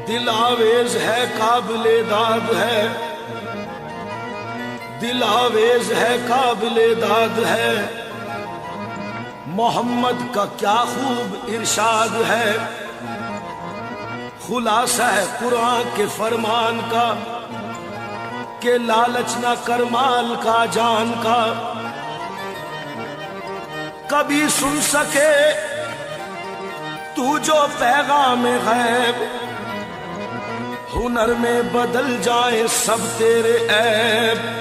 دل آویز ہے قابل داد ہے، دل آویز ہے قابل داد ہے، محمد کا کیا خوب ارشاد ہے، خلاصہ ہے قرآن کے فرمان کا کہ لالچ نہ کر مال کا جان کا، کبھی سن سکے تو جو پیغام غیب، ہنر میں بدل جائے سب تیرے عیب۔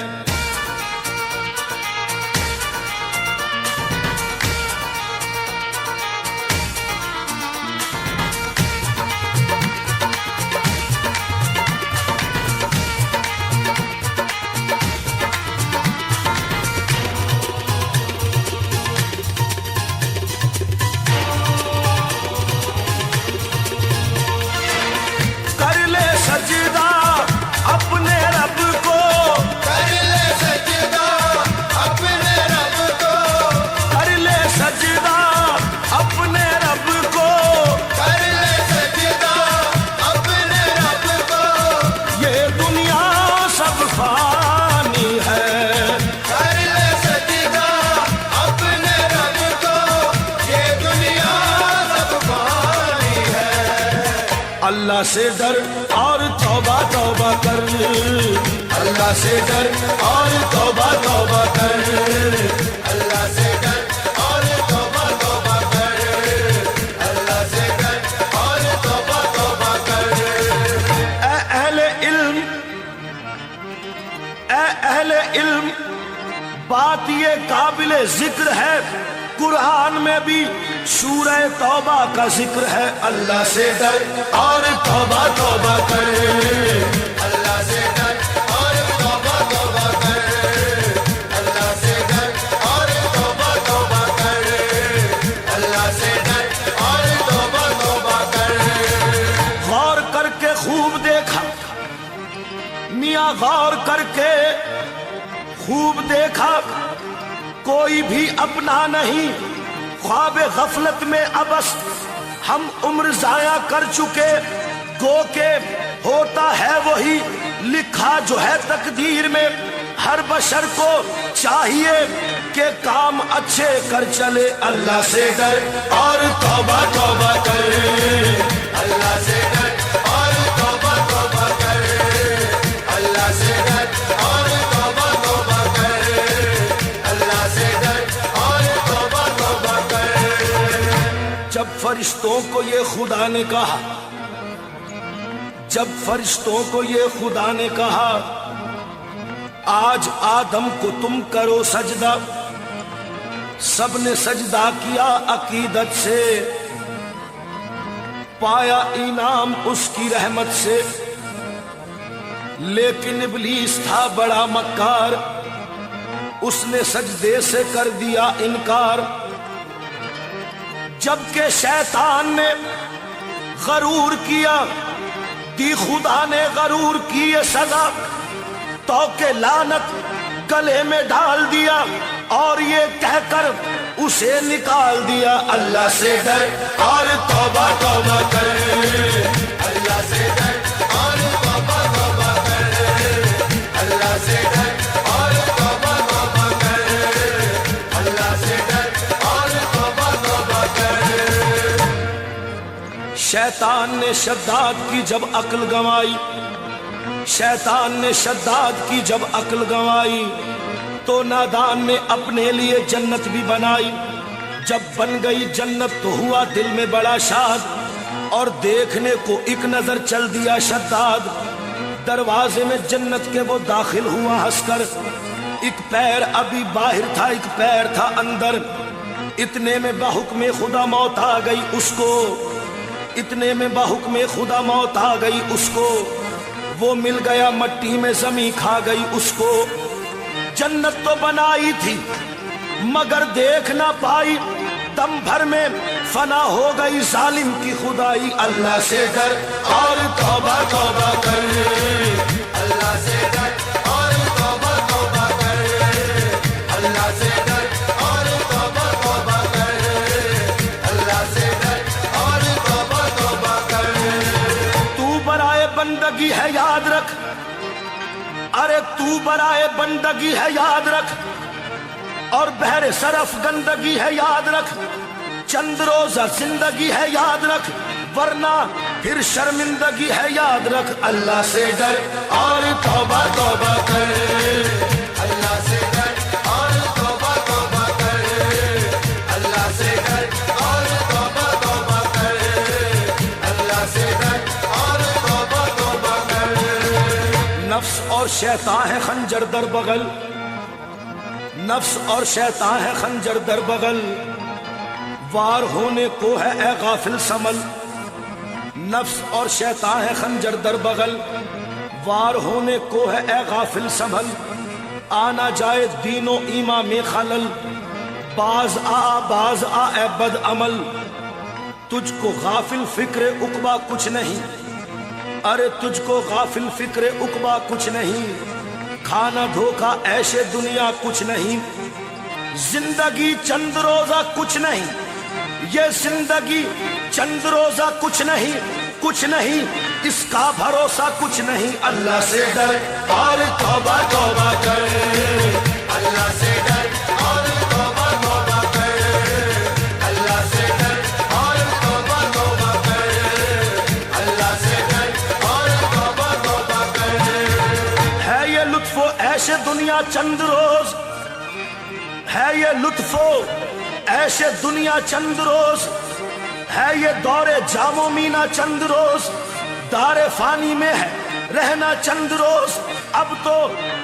اللہ سے ڈر اور توبہ توبہ کر، اللہ سے ڈر اور توبہ توبہ کر، اللہ سے ڈر اور توبہ توبہ کر، اللہ سے ڈر اور توبہ توبہ کر۔ اے اہل علم، اے اہل علم، بات یہ قابل ذکر ہے، قرآن میں بھی سورہ توبہ کا ذکر ہے، اللہ سے ڈر اور توبہ توبہ کر، اللہ سے ڈر اور توبہ توبہ کر، اللہ سے ڈر اور توبہ توبہ کر، اللہ سے ڈر اور توبہ توبہ کر۔ غور کر کے خوب دیکھا میاں، غور کر کے خوب دیکھا، کوئی بھی اپنا نہیں، خواب غفلت میں ابس ہم عمر ضائع کر چکے، گو کہ ہوتا ہے وہی لکھا جو ہے تقدیر میں، ہر بشر کو چاہیے کہ کام اچھے کر چلے، اللہ سے ڈر اور توبہ توبہ کر، اللہ سے ڈر اور توبہ توبہ کر، اللہ سے ڈر اور توبہ توبہ کر، اللہ سے ڈر اور توبہ توبہ کر۔ جب فرشتوں کو یہ خدا نے کہا، جب فرشتوں کو یہ خدا نے کہا آج آدم کو تم کرو سجدہ، سب نے سجدہ کیا عقیدت سے، پایا انعام اس کی رحمت سے، لیکن ابلیس تھا بڑا مکار، اس نے سجدے سے کر دیا انکار، جبکہ شیطان نے غرور کیا، دی خدا نے غرور کی یہ سزا، تو کہ لعنت گلے میں ڈال دیا اور یہ کہہ کر اسے نکال دیا، اللہ سے ڈر اور توبہ توبہ کر، اللہ سے ڈر اور توبہ توبہ کر، اللہ سے ڈر اور توبہ توبہ کر، اللہ سے ڈر اور توبہ توبہ کر۔ شیطان نے شداد کی جب عقل گنوائی، شیطان نے شداد کی جب عقل گنوائی، تو نادان نے اپنے لیے جنت بھی بنائی، جب بن گئی جنت تو ہوا دل میں بڑا شاد، اور دیکھنے کو ایک نظر چل دیا شداد، دروازے میں جنت کے وہ داخل ہوا ہنس کر، ایک پیر ابھی باہر تھا ایک پیر تھا اندر، اتنے میں بحکم خدا موت آ گئی اس کو، اتنے میں بحکم خدا موت آ گئی اس کو، وہ مل گیا مٹی میں زمین کھا گئی اس کو، جنت تو بنائی تھی مگر دیکھ نہ پائی، دم بھر میں فنا ہو گئی ظالم کی خدائی، اللہ سے ڈر اور توبہ توبہ کر، اللہ سے ڈر اور توبہ توبہ کر، اللہ سے ڈر اور توبہ توبہ کر، اللہ سے ڈر اور توبہ توبہ کر۔ تو ہر ایک تو برائے بندگی ہے یاد رکھ، اور بہر صرف گندگی ہے یاد رکھ، چند روزہ زندگی ہے یاد رکھ، ورنہ پھر شرمندگی ہے یاد رکھ۔ اللہ سے ڈر اور توبہ توبہ کر، اللہ سے ڈر اور توبہ توبہ کر، اللہ سے ڈر اور توبہ توبہ کر، اللہ سے ڈر اور توبہ توبہ کر۔ نفس اور شیطان ہے خنجر در بغل، نفس اور شیطان ہے خنجر در بغل، وار ہونے کو ہے اے غافل سنبھل۔ نفس اور شیطان ہے خنجر در بغل، وار ہونے کو ہے اے غافل سنبھل، آنا جائے دین و ایمان میں خلل، باز آ اے بد عمل، تجھ کو غافل فکر عقبہ کچھ نہیں، ارے تجھ کو غافل فکر عقبہ کچھ نہیں، کھانا دھوکا ایشے دنیا کچھ نہیں، زندگی چند روزہ کچھ نہیں، یہ زندگی چند روزہ کچھ نہیں، کچھ نہیں اس کا بھروسہ کچھ نہیں۔ اللہ سے ڈر اور توبہ توبہ کر، اللہ سے ڈر اور توبہ توبہ کر، اللہ سے ڈر اور توبہ توبہ کر، اللہ سے ڈر اور توبہ توبہ کر۔ ہے یہ لطف و عیش دنیا چند روز، ہے یہ لطف و عیش دنیا چند روز، ہے یہ دور جام و مینا چند روز، دار فانی میں ہے رہنا چند روز، اب تو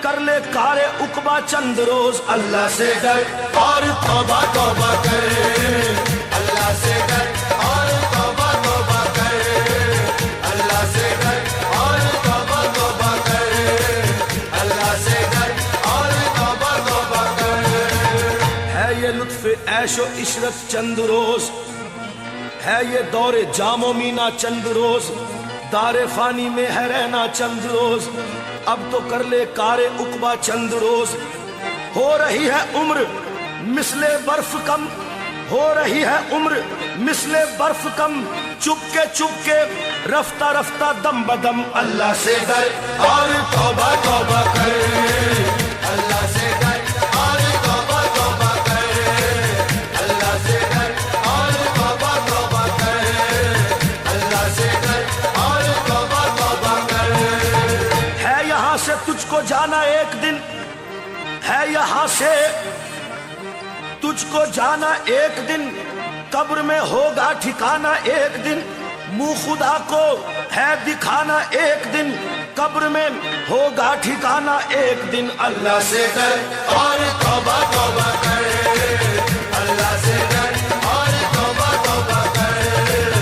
کر لے کار عقبہ چند روز۔ اللہ سے ڈر اور توبہ توبہ کر، اللہ سے ڈر اور توبہ توبہ کر، اللہ سے ڈر اور توبہ توبہ کر، اللہ سے ڈر اور توبہ توبہ کر۔ ہے یہ لطف عیش و عشرت چند روز، ہے یہ دور جام و مینا چند روز، دار فانی میں ہے رہنا چند روز، اب تو کر لے کار عقبہ چند روز۔ ہو رہی ہے عمر مثل برف کم، ہو رہی ہے عمر مثل برف کم، چپ کے رفتہ رفتہ دم بدم۔ اللہ سے ڈر اور توبہ توبہ کر، اللہ سے ڈر اور توبہ توبہ کر، اللہ سے ڈر اور توبہ توبہ کر، اللہ سے ڈر اور توبہ توبہ کر۔ ہے یہاں سے تجھ کو جانا ایک دن، ہے یہاں سے تجھ کو جانا ایک دن، قبر میں ہوگا ٹھکانا ایک دن، منہ خدا کو ہے دکھانا ایک دن، قبر میں ہوگا ٹھکانا ایک دن۔ اللہ سے ڈر اور توبہ توبہ کر، اللہ سے ڈر اور توبہ توبہ کر،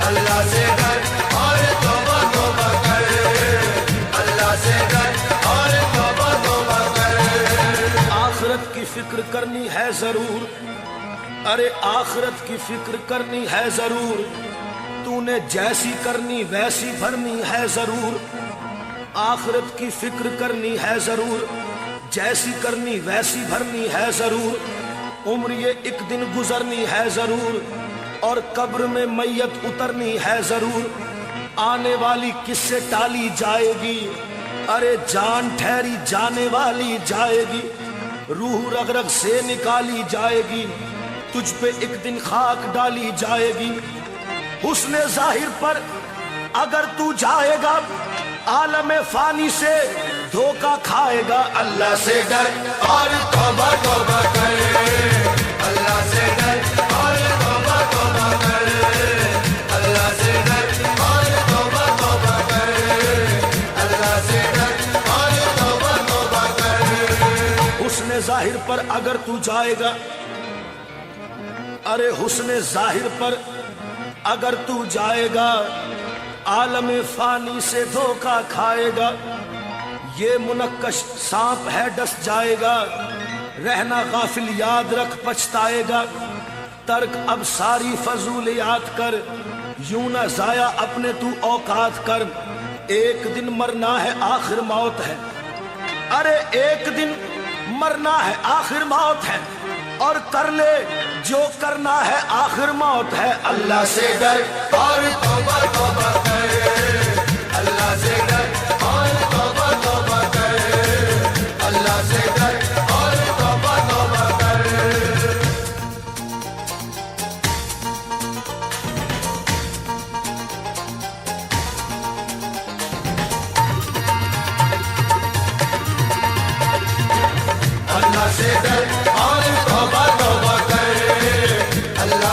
اللہ سے ڈر اور توبہ توبہ کر، اللہ سے ڈر اور توبہ توبہ کر۔ آخرت کی فکر کرنی ہے ضرور، ارے آخرت کی فکر کرنی ہے ضرور، تو نے جیسی کرنی ویسی بھرنی ہے ضرور، آخرت کی فکر کرنی ہے ضرور، جیسی کرنی ویسی بھرنی ہے ضرور، عمر یہ ایک دن گزرنی ہے ضرور، اور قبر میں میت اترنی ہے ضرور، آنے والی کس سے ٹالی جائے گی، ارے جان ٹھہری جانے والی جائے گی، روح رگ رگ سے نکالی جائے گی، تجھ پہ ایک دن خاک ڈالی جائے گی۔ حسن ظاہر پر اگر تو جائے گا، عالم فانی سے دھوکہ کھائے گا۔ اللہ سے ڈر اور توبہ توبہ کر، اللہ سے ڈر اور توبہ توبہ کر، اللہ سے ڈر اور توبہ توبہ کر، اللہ سے ڈر اور توبہ توبہ کر۔ حسن ظاہر پر اگر تو جائے گا، ارے حسن ظاہر پر اگر تو جائے گا، عالم فانی سے دھوکہ کھائے گا، یہ منقش سانپ ہے ڈس جائے گا، رہنا غافل یاد رکھ پچھتائے گا، ترک اب ساری فضولیات کر، یوں نہ ضائع اپنے تو اوقات کر، ایک دن مرنا ہے آخر موت ہے، ارے ایک دن مرنا ہے آخر موت ہے، اور کر لے جو کرنا ہے آخر موت ہے۔ اللہ سے ڈر اور توبہ توبہ کر، اللہ سے ڈر اور توبہ توبہ کر،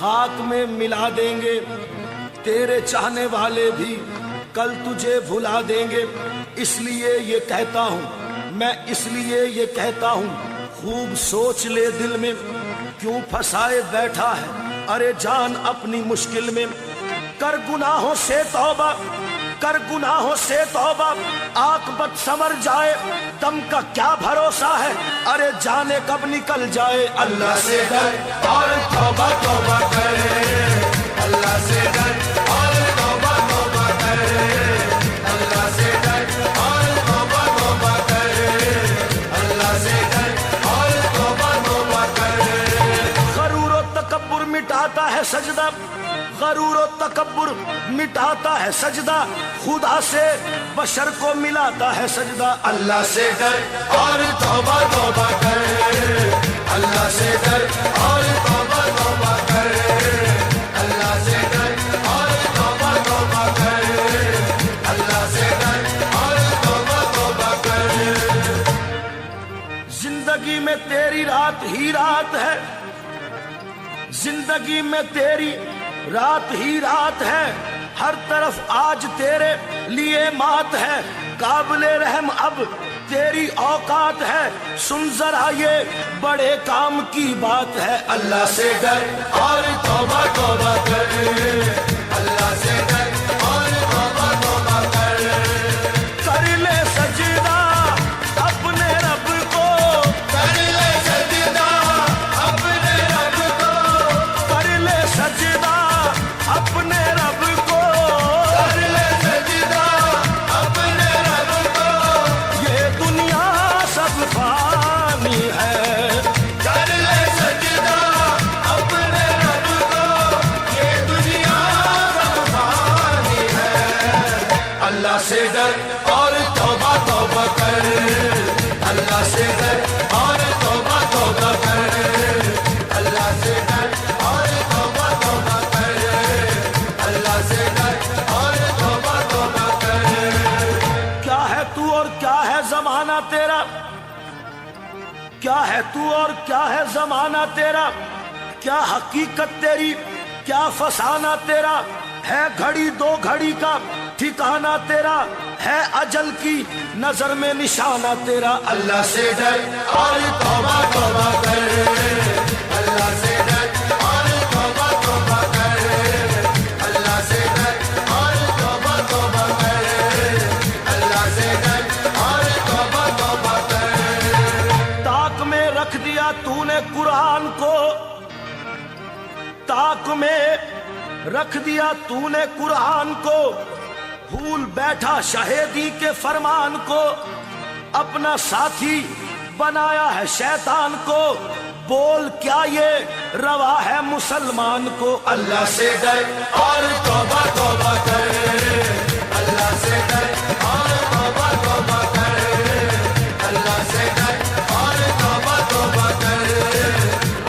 خاک میں ملا دیں گے، تیرے چاہنے والے بھی کل تجھے بھلا دیں گے۔ اس لیے یہ کہتا ہوں میں، اس لیے یہ کہتا ہوں، خوب سوچ لے دل میں، کیوں پھنسائے بیٹھا ہے ارے جان اپنی مشکل میں۔ کر گناہوں سے توبہ، کر گناہوں سے توبہ، عاقبت سنور جائے، دم کا کیا بھروسہ ہے ارے جانے کب نکل جائے۔ اللہ سے ڈر اور توبہ توبہ کرے، اللہ سے ڈر اور توبہ توبہ کرے، اللہ سے ڈر اور توبہ توبہ کرے، اللہ سے ڈر اور توبہ توبہ کرے۔ غرور و تکبر مٹاتا ہے سجدہ، غرور و تکبر مٹاتا ہے سجدہ، خدا سے بشر کو ملاتا ہے سجدہ۔ اللہ سے ڈر اور توبہ توبہ کر، اللہ سے ڈر اور توبہ توبہ کر، اللہ سے ڈر اور توبہ توبہ کر، اللہ سے ڈر اور توبہ توبہ کر۔ زندگی میں تیری رات ہی رات ہے، زندگی میں تیری رات ہی رات ہے، ہر طرف آج تیرے لیے مات ہے، قابل رحم اب تیری اوقات ہے، سن ذرا یہ بڑے کام کی بات ہے۔ اللہ سے ڈر اور توبہ توبہ کر، اللہ سے ڈر اور توبہ توبہ کر، کر لے سجدہ اپنے رب کو، کر لے سجدہ اپنے رب کو، کر لے سجدہ اپنے رب کو، کر لے سجدہ اپنے رب کو، یہ دنیا سب فانی ہے، کر لے سجدہ اپنے رب کو، یہ دنیا سب فانی ہے۔ اللہ سے ڈر اور توبہ توبہ کر، اللہ سے ڈر اور توبہ توبہ کر، اللہ سے ڈر اور توبہ توبہ کر، اللہ سے ڈر اور توبہ توبہ کر۔ کیا ہے تو اور کیا ہے زمانہ تیرا، کیا ہے تو اور کیا ہے زمانہ تیرا، کیا حقیقت تیری کیا فسانہ تیرا، ہے گھڑی دو گھڑی کا ٹھکانہ تیرا، ہے اجل کی نظر میں نشانہ تیرا۔ اللہ سے ڈر اور توبہ توبہ کر، اللہ سے ڈر اور توبہ توبہ کر، اللہ سے ڈر اور توبہ توبہ کر، اللہ سے ڈر اور توبہ توبہ کر۔ طاق میں رکھ دیا تو نے قرآن کو، طاق میں رکھ دیا تو نے قرآن کو، بھول بیٹھا شہیدی کے فرمان کو، اپنا ساتھی بنایا ہے شیطان کو، بول کیا یہ روا ہے مسلمان کو۔ اللہ سے ڈر اور توبہ توبہ کر، اللہ سے ڈر اور توبہ توبہ کر، اللہ سے ڈر اور توبہ توبہ کر،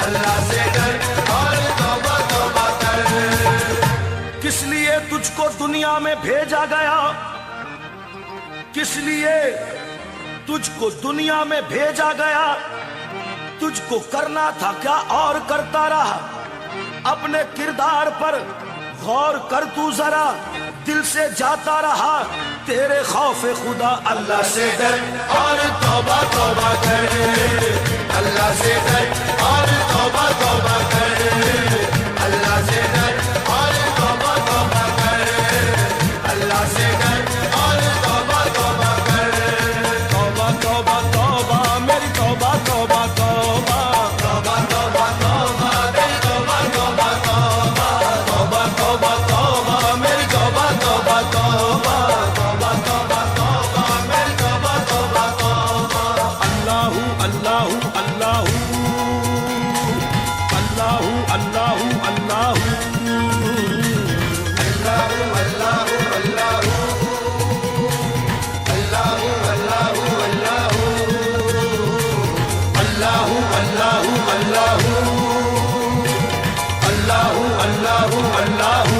اللہ سے ڈر اور توبہ توبہ کر۔ کس لیے تجھ کو دنیا میں بھیجا گیا، کس لیے تجھ کو دنیا میں بھیجا گیا، تجھ کو کرنا تھا کیا اور کرتا رہا، اپنے کردار پر غور کر تو ذرا، دل سے جاتا رہا تیرے خوف خدا۔ اللہ سے ڈر اور توبہ توبہ کر، اللہ سے ڈر اور توبہ توبہ کر، اللہ سے ڈر اور توبہ توبہ کر، اللہ سے ڈر اور توبہ توبہ کر۔ توبہ توبہ توبہ میری توبہ توبہ توبہ، توبہ توبہ توبہ میری توبہ توبہ توبہ، توبہ توبہ توبہ میری توبہ توبہ توبہ، توبہ توبہ توبہ میری توبہ توبہ توبہ۔ اللہ اللہ اللہ اللہ اللہ اللہ اللہ اللہ اللہ